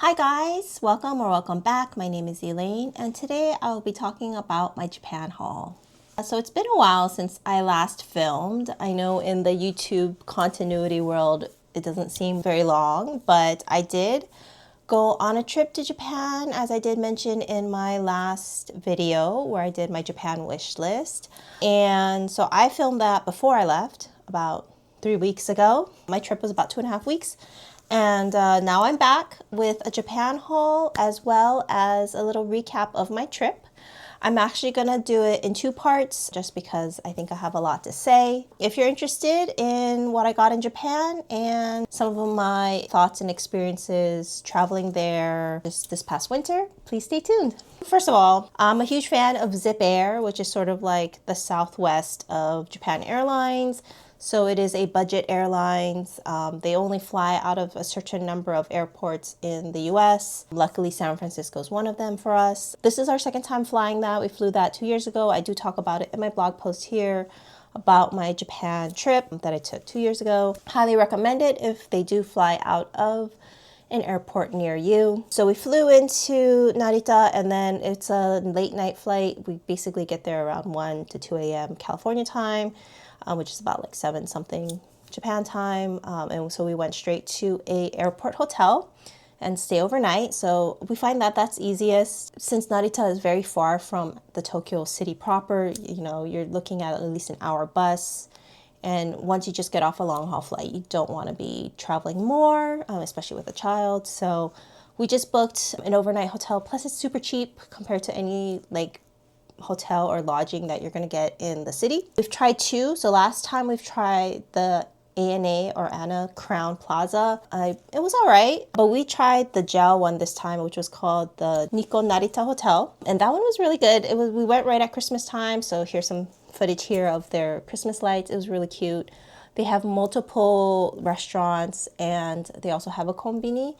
Hi guys, welcome or welcome back. My name is Elaine and today I will be talking about my Japan haul. So it's been a while since I last filmed. I know in the YouTube continuity world it doesn't seem very long, but I did go on a trip to Japan, as I did mention in my last video where I did my Japan wish list. And so I filmed that before I left about 3 weeks ago. My trip was about 2.5 weeks. And now I'm back with a Japan haul as well as a little recap of my trip. I'm actually going to do it in 2 parts just because I think I have a lot to say. If you're interested in what I got in Japan and some of my thoughts and experiences traveling there this past winter, please stay tuned. First of all, I'm a huge fan of Zipair, which is sort of like the Southwest of Japan Airlines. So it is a budget airlines. They only fly out of a certain number of airports in the US. Luckily, San Francisco is one of them for us. This is our second time flying that. We flew that 2 years ago. I do talk about it in my blog post here about my Japan trip that I took 2 years ago. Highly recommend it if they do fly out of an airport near you. So we flew into Narita and then it's a late night flight. We basically get there around 1 to 2 a.m. California time. Which is about like 7 something Japan time. And so we went straight to a airport hotel and stay overnight. So we find that that's easiest since Narita is very far from the Tokyo city proper. You know, you're looking at least an hour bus. And once you just get off a long haul flight, you don't want to be traveling more, especially with a child. So we just booked an overnight hotel. Plus it's super cheap compared to any like hotel or lodging that you're going to get in the city. We've tried 2. So last time we've tried the ANA or Anna Crown Plaza. It was all right, but we tried the gel one this time, which was called the Nikko Narita Hotel. And that one was really good. We went right at Christmas time. So here's some footage here of their Christmas lights. It was really cute. They have multiple restaurants and they also have a konbini.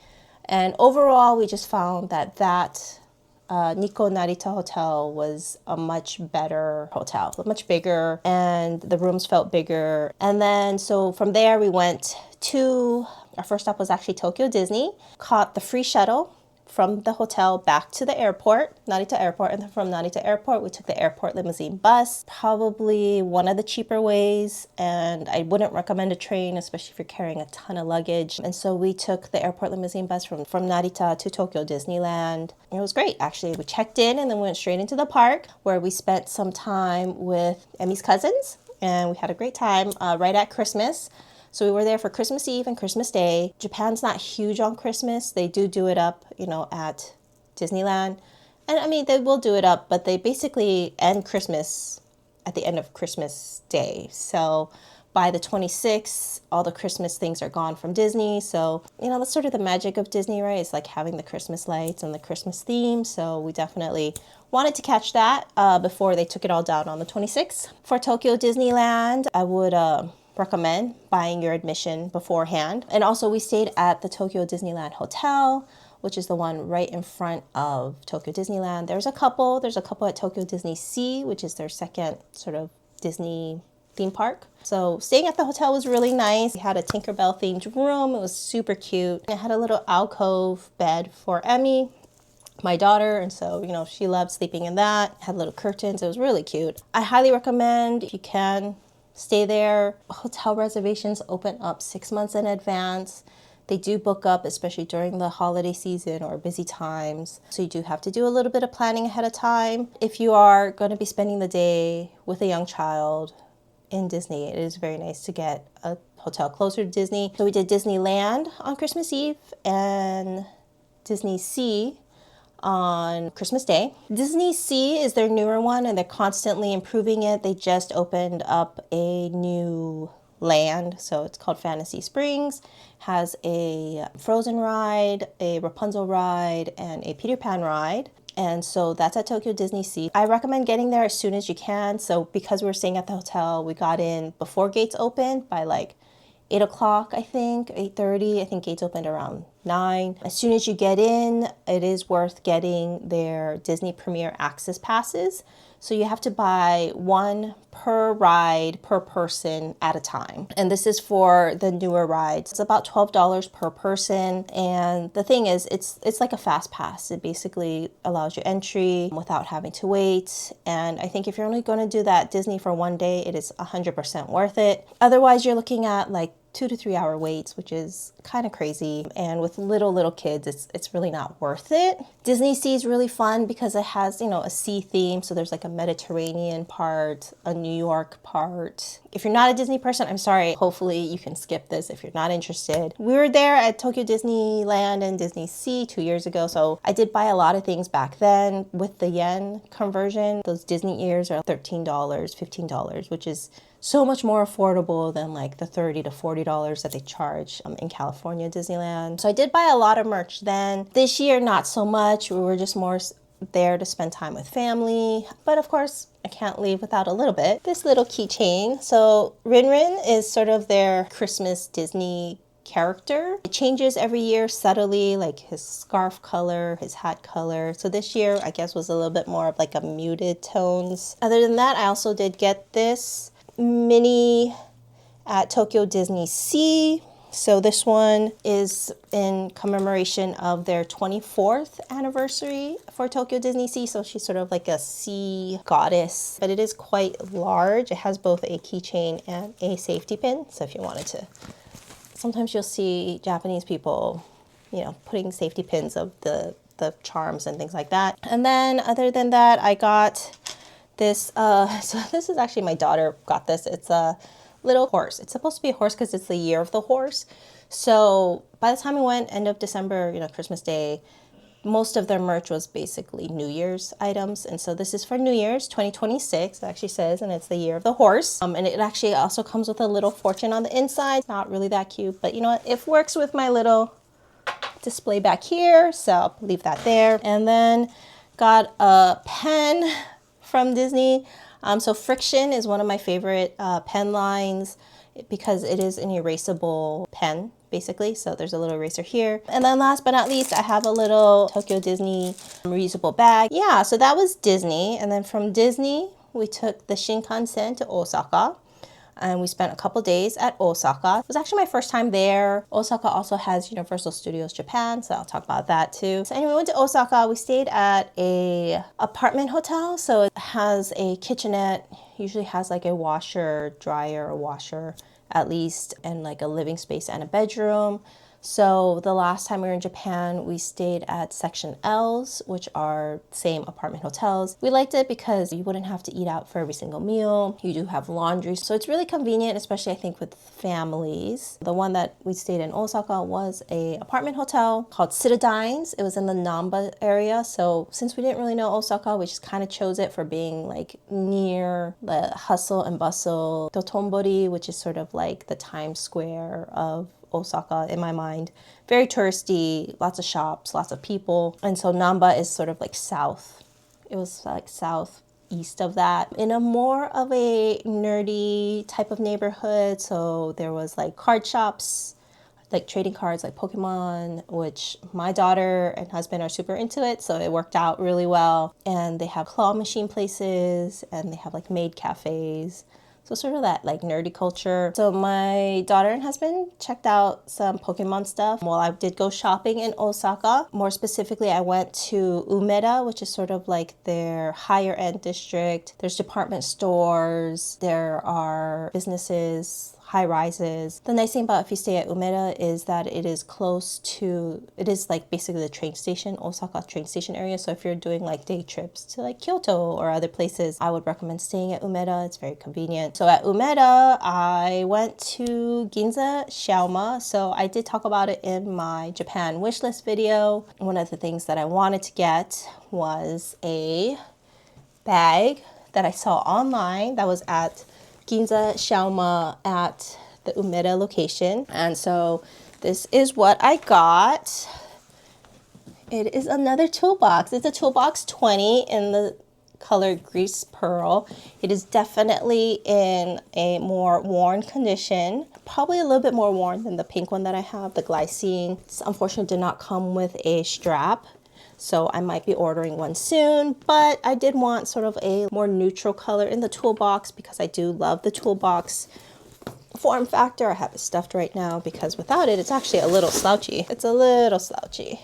And overall, we just found that Nikko Narita Hotel was a much better hotel, much bigger, and the rooms felt bigger. And then so from there we went to, our first stop was actually Tokyo Disney, caught the free shuttle from the hotel back to the airport, Narita Airport, and then from Narita Airport we took the airport limousine bus, probably one of the cheaper ways, and I wouldn't recommend a train, especially if you're carrying a ton of luggage. And so we took the airport limousine bus from Narita to Tokyo Disneyland. It was great, actually. We checked in and then went straight into the park where we spent some time with Emmy's cousins, and we had a great time right at Christmas. So we were there for Christmas Eve and Christmas Day. Japan's not huge on Christmas. They do it up, you know, at Disneyland. And I mean, they will do it up, but they basically end Christmas at the end of Christmas Day. So by the 26th, all the Christmas things are gone from Disney. So, you know, that's sort of the magic of Disney, right? It's like having the Christmas lights and the Christmas theme. So we definitely wanted to catch that before they took it all down on the 26th. For Tokyo Disneyland, I would recommend buying your admission beforehand. And also we stayed at the Tokyo Disneyland Hotel, which is the one right in front of Tokyo Disneyland. There's a couple at Tokyo Disney Sea, which is their second sort of Disney theme park. So staying at the hotel was really nice. We had a Tinkerbell themed room. It was super cute. It had a little alcove bed for Emmy, my daughter, and so, you know, she loved sleeping in that. It had little curtains. It was really cute. I highly recommend, if you can, stay there. Hotel reservations open up 6 months in advance. They do book up, especially during the holiday season or busy times. So you do have to do a little bit of planning ahead of time. If you are going to be spending the day with a young child in Disney, it is very nice to get a hotel closer to Disney. So we did Disneyland on Christmas Eve and Disney Sea on Christmas Day. Disney Sea is their newer one and they're constantly improving it. They just opened up a new land, so it's called Fantasy Springs. Has a Frozen ride, a Rapunzel ride, and a Peter Pan ride. And so that's at Tokyo Disney Sea. I recommend getting there as soon as you can. So because we're staying at the hotel, we got in before gates opened by like 8 o'clock, I think, 8:30. I think gates opened around $9. As soon as you get in, it is worth getting their Disney Premier Access passes. So you have to buy one per ride per person at a time. And this is for the newer rides. It's about $12 per person. And the thing is, it's like a fast pass. It basically allows you entry without having to wait. And I think if you're only going to do that Disney for one day, it is 100% worth it. Otherwise, you're looking at like 2 to 3 hour waits, which is kind of crazy. And with little kids, it's really not worth it. Disney Sea is really fun because it has, you know, a sea theme. So there's like a Mediterranean part, a New York part. If you're not a Disney person, I'm sorry. Hopefully you can skip this if you're not interested. We were there at Tokyo Disneyland and Disney Sea 2 years ago. So I did buy a lot of things back then with the yen conversion. Those Disney ears are $13, $15, which is so much more affordable than like the $30 to $40 that they charge in California Disneyland. So I did buy a lot of merch then. This year, not so much. We were just more there to spend time with family. But of course, I can't leave without a little bit. This little keychain. So Rin Rin is sort of their Christmas Disney character. It changes every year subtly, like his scarf color, his hat color. So this year, I guess, was a little bit more of like a muted tones. Other than that, I also did get this mini at Tokyo Disney Sea. So this one is in commemoration of their 24th anniversary for Tokyo Disney Sea. So she's sort of like a sea goddess, but it is quite large. It has both a keychain and a safety pin. So if you wanted to, sometimes you'll see Japanese people, you know, putting safety pins of the charms and things like that. And then other than that, I got this, so this is actually my daughter got this. It's a little horse. It's supposed to be a horse because it's the year of the horse. So by the time we went, end of December, you know, Christmas Day, most of their merch was basically New Year's items. And so this is for New Year's 2026, it actually says, and it's the year of the horse. And it actually also comes with a little fortune on the inside. Not really that cute, but you know what? It works with my little display back here. So I'll leave that there. And then got a pen from Disney. So Friction is one of my favorite pen lines because it is an erasable pen, basically. So there's a little eraser here. And then last but not least, I have a little Tokyo Disney reusable bag. Yeah, so that was Disney. And then from Disney, we took the Shinkansen to Osaka. And we spent a couple days at Osaka. It was actually my first time there. Osaka also has Universal Studios Japan, so I'll talk about that too. So anyway, we went to Osaka. We stayed at a apartment hotel. So it has a kitchenette, usually has like a washer, dryer, or washer at least, and like a living space and a bedroom. So the last time we were in Japan, we stayed at Section L's, which are same apartment hotels. We liked it because you wouldn't have to eat out for every single meal. You do have laundry. So it's really convenient, especially I think with families. The one that we stayed in Osaka was a apartment hotel called Citadines. It was in the Namba area. So since we didn't really know Osaka, we just kind of chose it for being like near the hustle and bustle Dotonbori, which is sort of like the Times Square of Osaka in my mind. Very touristy, lots of shops, lots of people. And so Namba is sort of like south. It was like southeast of that. In a more of a nerdy type of neighborhood. So there was like card shops, like trading cards like Pokemon, which my daughter and husband are super into it. So it worked out really well. And they have claw machine places and they have like maid cafes. So sort of that like nerdy culture. So my daughter and husband checked out some Pokemon stuff while I did go shopping in Osaka. More specifically, I went to Umeda, which is sort of like their higher end district. There's department stores, there are businesses, high rises. The nice thing about if you stay at Umeda is that it is close to, it is like basically the train station, Osaka train station area. So if you're doing like day trips to like Kyoto or other places, I would recommend staying at Umeda. It's very convenient. So at Umeda, I went to Ginza Xiaoma. So I did talk about it in my Japan wishlist video. One of the things that I wanted to get was a bag that I saw online that was at Ginza Xiaoma at the Umeda location. And so this is what I got. It is another toolbox. It's a toolbox 20 in the color grease pearl. It is definitely in a more worn condition, probably a little bit more worn than the pink one that I have, the glycine. This unfortunately did not come with a strap, so I might be ordering one soon, but I did want sort of a more neutral color in the toolbox because I do love the toolbox form factor. I have it stuffed right now because without it, it's actually a little slouchy. It's a little slouchy.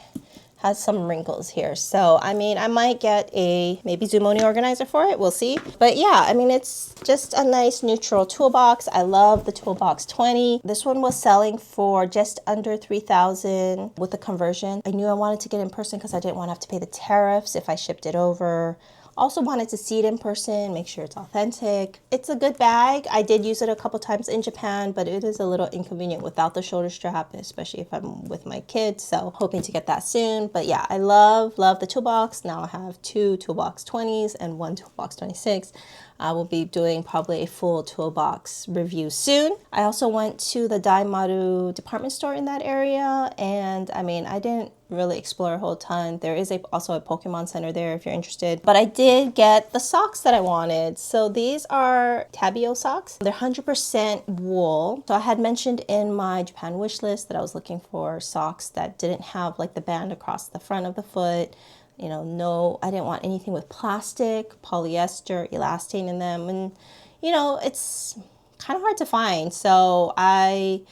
Has some wrinkles here. So, I mean, I might get a maybe Zumoni organizer for it. We'll see. But yeah, I mean, it's just a nice neutral toolbox. I love the Toolbox 20. This one was selling for just under $3,000 with the conversion. I knew I wanted to get in person because I didn't want to have to pay the tariffs if I shipped it over. Also wanted to see it in person, make sure it's authentic. It's a good bag. I did use it a couple times in Japan, but it is a little inconvenient without the shoulder strap, especially if I'm with my kids. So hoping to get that soon. But yeah, I love the toolbox. Now I have 2 Toolbox 20s and 1 Toolbox 26. I will be doing probably a full toolbox review soon. I also went to the Daimaru department store in that area, and I mean, I didn't really explore a whole ton. There is also a Pokemon Center there if you're interested. But I did get the socks that I wanted. So these are Tabio socks. They're 100% wool. So I had mentioned in my Japan wish list that I was looking for socks that didn't have like the band across the front of the foot. You know, no, I didn't want anything with plastic, polyester, elastane in them. And, you know, it's kind of hard to find. So I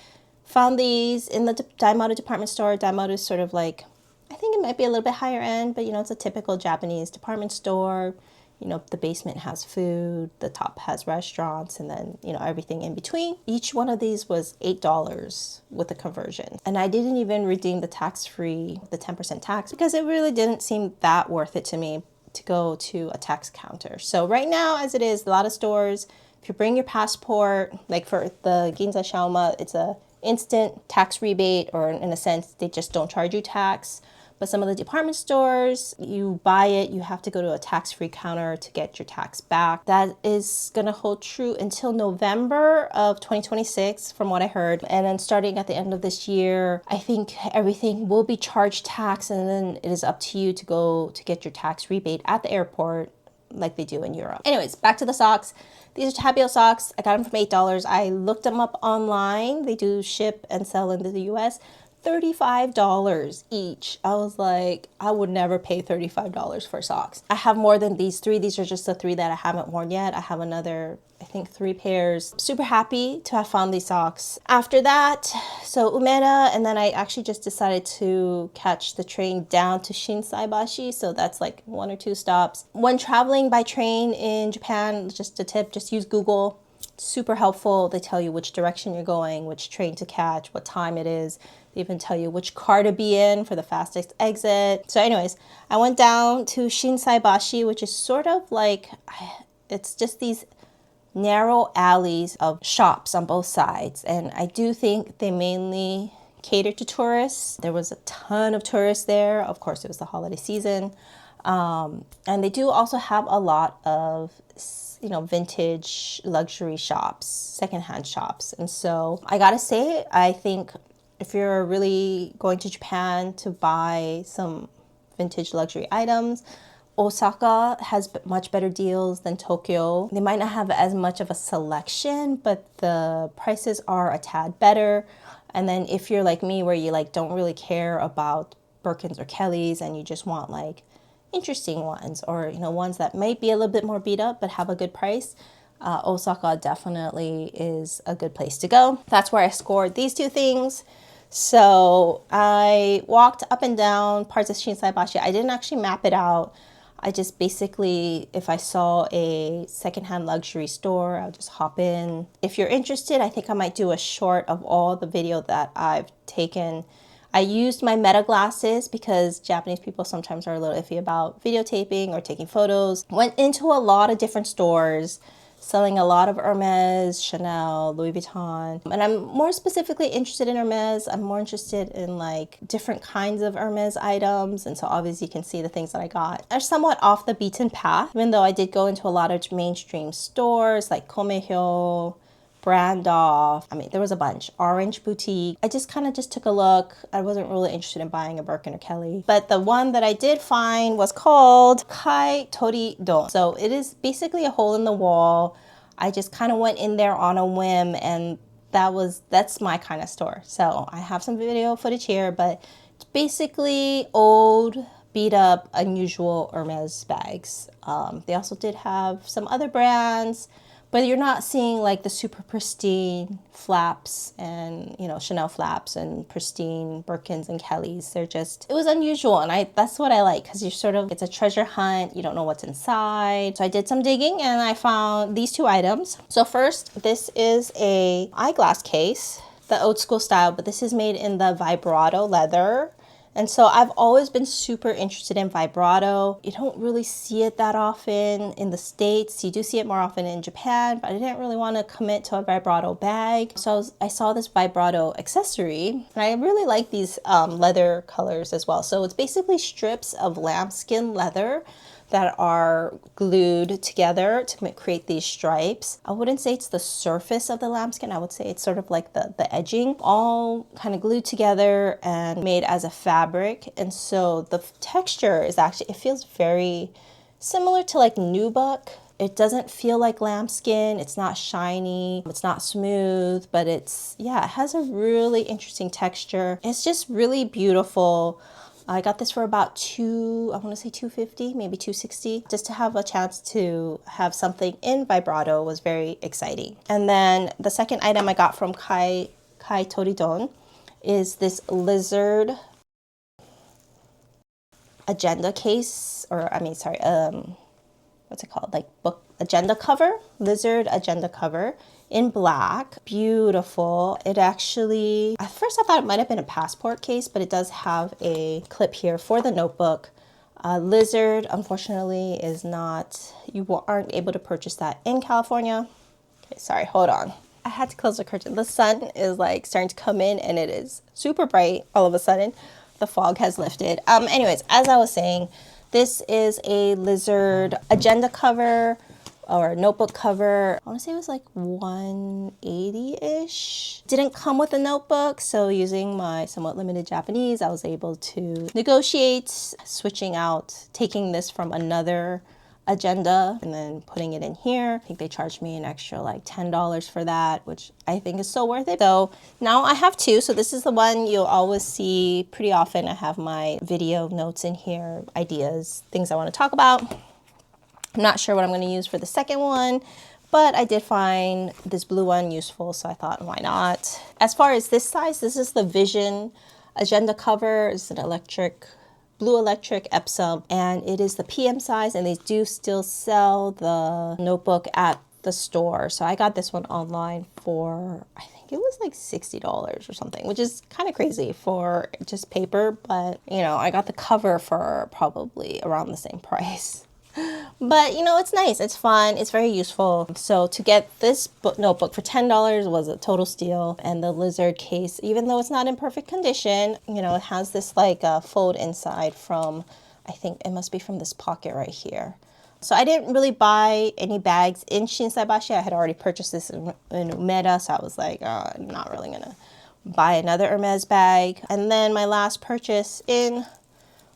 found these in the Daimaru department store. Daimaru is sort of like, I think it might be a little bit higher end, but, you know, it's a typical Japanese department store. You know, the basement has food, the top has restaurants, and then, you know, everything in between. Each one of these was $8 with the conversion. And I didn't even redeem the tax-free, the 10% tax, because it really didn't seem that worth it to me to go to a tax counter. So right now, as it is, a lot of stores, if you bring your passport, like for the Ginza Shaoma, it's a instant tax rebate, or in a sense, they just don't charge you tax. But some of the department stores, you buy it, you have to go to a tax-free counter to get your tax back. That is going to hold true until November of 2026, from what I heard. And then starting at the end of this year, I think everything will be charged tax, and then it is up to you to go to get your tax rebate at the airport like they do in Europe. Anyways, back to the socks. These are Tabio socks. I got them from $8. I looked them up online. They do ship and sell into the US. $35 each. I was like, I would never pay $35 for socks. I have more than these 3. These are just the 3 that I haven't worn yet. I have another, I think, 3 pairs. Super happy to have found these socks. After that, so Umeda, and then I actually just decided to catch the train down to Shinsaibashi. So that's like 1 or 2 stops. When traveling by train in Japan, just a tip, just use Google. Super helpful. They tell you which direction you're going, which train to catch, what time it is. They even tell you which car to be in for the fastest exit. So anyways, I went down to Shinsaibashi, which is sort of like, it's just these narrow alleys of shops on both sides. And I do think they mainly cater to tourists. There was a ton of tourists there. Of course, it was the holiday season. And they do also have a lot of, you know, vintage luxury shops, secondhand shops. And so I gotta say, I think if you're really going to Japan to buy some vintage luxury items, Osaka has much better deals than Tokyo. They might not have as much of a selection, but the prices are a tad better. And then if you're like me, where you like don't really care about Birkins or Kellys and you just want like interesting ones, or, you know, ones that might be a little bit more beat up but have a good price, Osaka definitely is a good place to go. That's where I scored these 2 things. So I walked up and down parts of Shinsaibashi. I didn't actually map it out. I just basically, if I saw a secondhand luxury store, I'll just hop in. If you're interested, I think I might do a short of all the video that I've taken. I used my meta glasses because Japanese people sometimes are a little iffy about videotaping or taking photos. Went into a lot of different stores, selling a lot of Hermes, Chanel, Louis Vuitton. And I'm more specifically interested in Hermes. I'm more interested in like different kinds of Hermes items. And so obviously you can see the things that I got are somewhat off the beaten path, even though I did go into a lot of mainstream stores like Komehyo, Brand Off. I mean, there was a bunch. Orange Boutique. I just kind of just took a look. I wasn't really interested in buying a Birkin or Kelly. But the one that I did find was called Kai Tori Don. So it is basically a hole in the wall. I just kind of went in there on a whim, and that's my kind of store. So I have some video footage here, but it's basically old, beat up, unusual Hermes bags. They also did have some other brands, but you're not seeing like the super pristine flaps and, you know, Chanel flaps and pristine Birkins and Kellys. It was unusual, and that's what I like, because it's a treasure hunt. You don't know what's inside. So I did some digging and I found these two items. So first, this is a eyeglass case, the old school style, but this is made in the vibrato leather. And so I've always been super interested in vibrato. You don't really see it that often in the States. You do see it more often in Japan, but I didn't really want to commit to a vibrato bag. So I saw this vibrato accessory, and I really like these leather colors as well. So it's basically strips of lambskin leather that are glued together to create these stripes. I wouldn't say it's the surface of the lambskin. I would say it's sort of like the edging, all kind of glued together and made as a fabric. And so the texture is actually, it feels very similar to like nubuck. It doesn't feel like lambskin. It's not shiny. It's not smooth, but it has a really interesting texture. It's just really beautiful. I got this for about I want to say $250, maybe $260. Just to have a chance to have something in vibrato was very exciting. And then the second item I got from Kai Toridon is this lizard agenda case, what's it called? Like book agenda cover, lizard agenda cover in black. Beautiful. It actually, at first I thought it might have been a passport case, but it does have a clip here for the notebook. Lizard, unfortunately, is not, you aren't able to purchase that in California. Okay, sorry, hold on. I had to close the curtain. The sun is like starting to come in, and it is super bright all of a sudden. The fog has lifted. Anyways, as I was saying, this is a lizard agenda cover or notebook cover. I want to say it was like $180-ish. Didn't come with a notebook, so using my somewhat limited Japanese, I was able to negotiate switching out, taking this from another agenda and then putting it in here. I think they charged me an extra like $10 for that, which I think is so worth it. So now I have two. So this is the one you'll always see pretty often. I have my video notes in here, ideas, things I want to talk about. I'm not sure what I'm going to use for the second one, but I did find this blue one useful, so I thought, why not? As far as this size, this is the Vision agenda cover. It's an blue electric Epsom, and it is the PM size, and they do still sell the notebook at the store. So I got this one online for, I think it was like $60 or something, which is kind of crazy for just paper, but you know, I got the cover for probably around the same price. But you know, it's nice, it's fun, it's very useful. So to get this notebook for $10 was a total steal. And the lizard case, even though it's not in perfect condition, you know, it has this like fold inside from, I think it must be from this pocket right here. So I didn't really buy any bags in Shinsaibashi. I had already purchased this in Umeda, so I was like, I'm not really gonna buy another Hermes bag. And then my last purchase in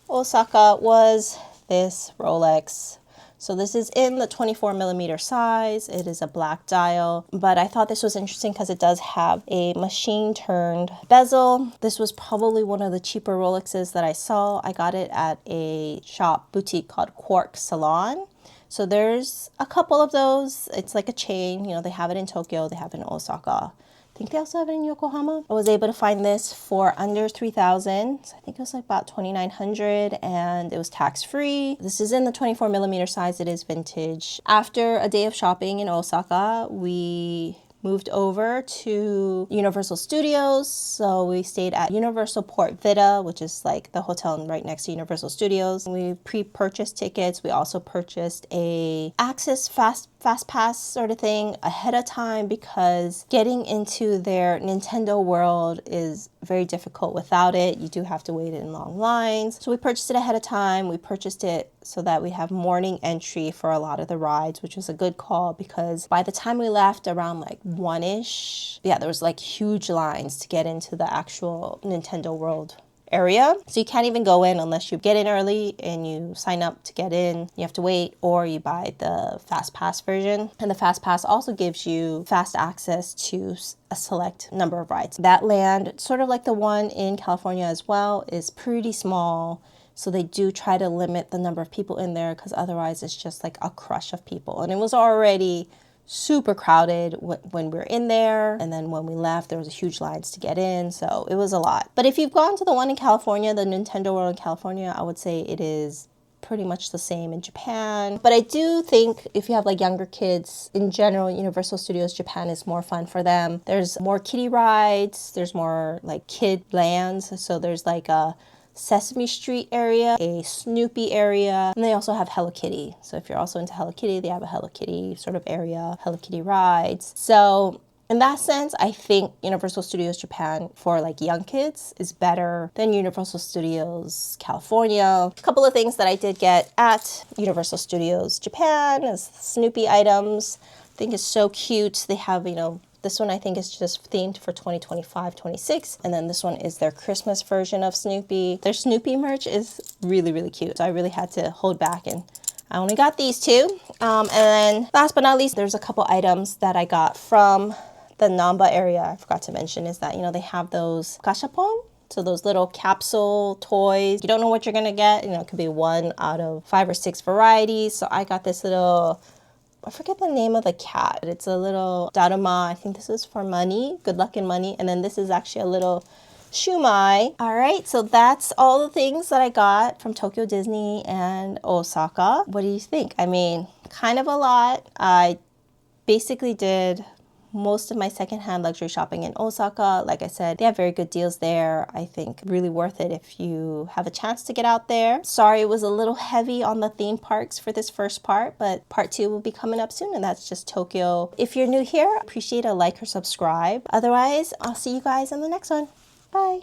Osaka was this Rolex. So this is in the 24mm size. It is a black dial, but I thought this was interesting because it does have a machine turned bezel. This was probably one of the cheaper Rolexes that I saw. I got it at a shop boutique called Quark Salon. So there's a couple of those. It's like a chain, you know, they have it in Tokyo, they have it in Osaka. I think they also have it in Yokohama. I was able to find this for under $3,000. So I think it was like about $2,900, and it was tax-free. This is in the 24mm size. It is vintage. After a day of shopping in Osaka, we moved over to Universal Studios. So we stayed at Universal Port Vita, which is like the hotel right next to Universal Studios. We pre-purchased tickets. We also purchased a Access Fast fast pass sort of thing ahead of time because getting into their Nintendo world is very difficult without it. You do have to wait in long lines. So we purchased it ahead of time. We purchased it so that we have morning entry for a lot of the rides, which was a good call because by the time we left around like 1-ish, yeah, there was like huge lines to get into the actual Nintendo World area. So you can't even go in unless you get in early and you sign up to get in. You have to wait, or you buy the fast pass version. And the fast pass also gives you fast access to a select number of rides. That land, sort of like the one in California as well, is pretty small. So they do try to limit the number of people in there because otherwise it's just like a crush of people. And it was already super crowded when we were in there, and then when we left there was huge lines to get in, so it was a lot. But if you've gone to the one in California, the Nintendo World in California, I would say it is pretty much the same in Japan. But I do think if you have like younger kids, in general, Universal Studios Japan is more fun for them. There's more kiddie rides, there's more like kid lands, so there's like a Sesame Street area, a Snoopy area, and they also have Hello Kitty. So if you're also into Hello Kitty, they have a Hello Kitty sort of area, Hello Kitty rides. So in that sense, I think Universal Studios Japan for like young kids is better than Universal Studios California. A couple of things that I did get at Universal Studios Japan is Snoopy items. I think it's so cute. They have, this one I think is just themed for 2025, 26. And then this one is their Christmas version of Snoopy. Their Snoopy merch is really, really cute. So I really had to hold back and I only got these two. And then last but not least, there's a couple items that I got from the Namba area. I forgot to mention is that, they have those gashapon. So those little capsule toys. You don't know what you're gonna get. It could be one out of 5 or 6 varieties. So I got this little, I forget the name of the cat. It's a little Daruma. I think this is for money, good luck and money. And then this is actually a little shumai. All right, so that's all the things that I got from Tokyo Disney and Osaka. What do you think? I mean, kind of a lot. I basically did most of my secondhand luxury shopping in Osaka. Like I said, they have very good deals there. I think really worth it if you have a chance to get out there. Sorry, it was a little heavy on the theme parks for this first part, but part 2 will be coming up soon, and that's just Tokyo. If you're new here, appreciate a like or subscribe. Otherwise, I'll see you guys in the next one. Bye.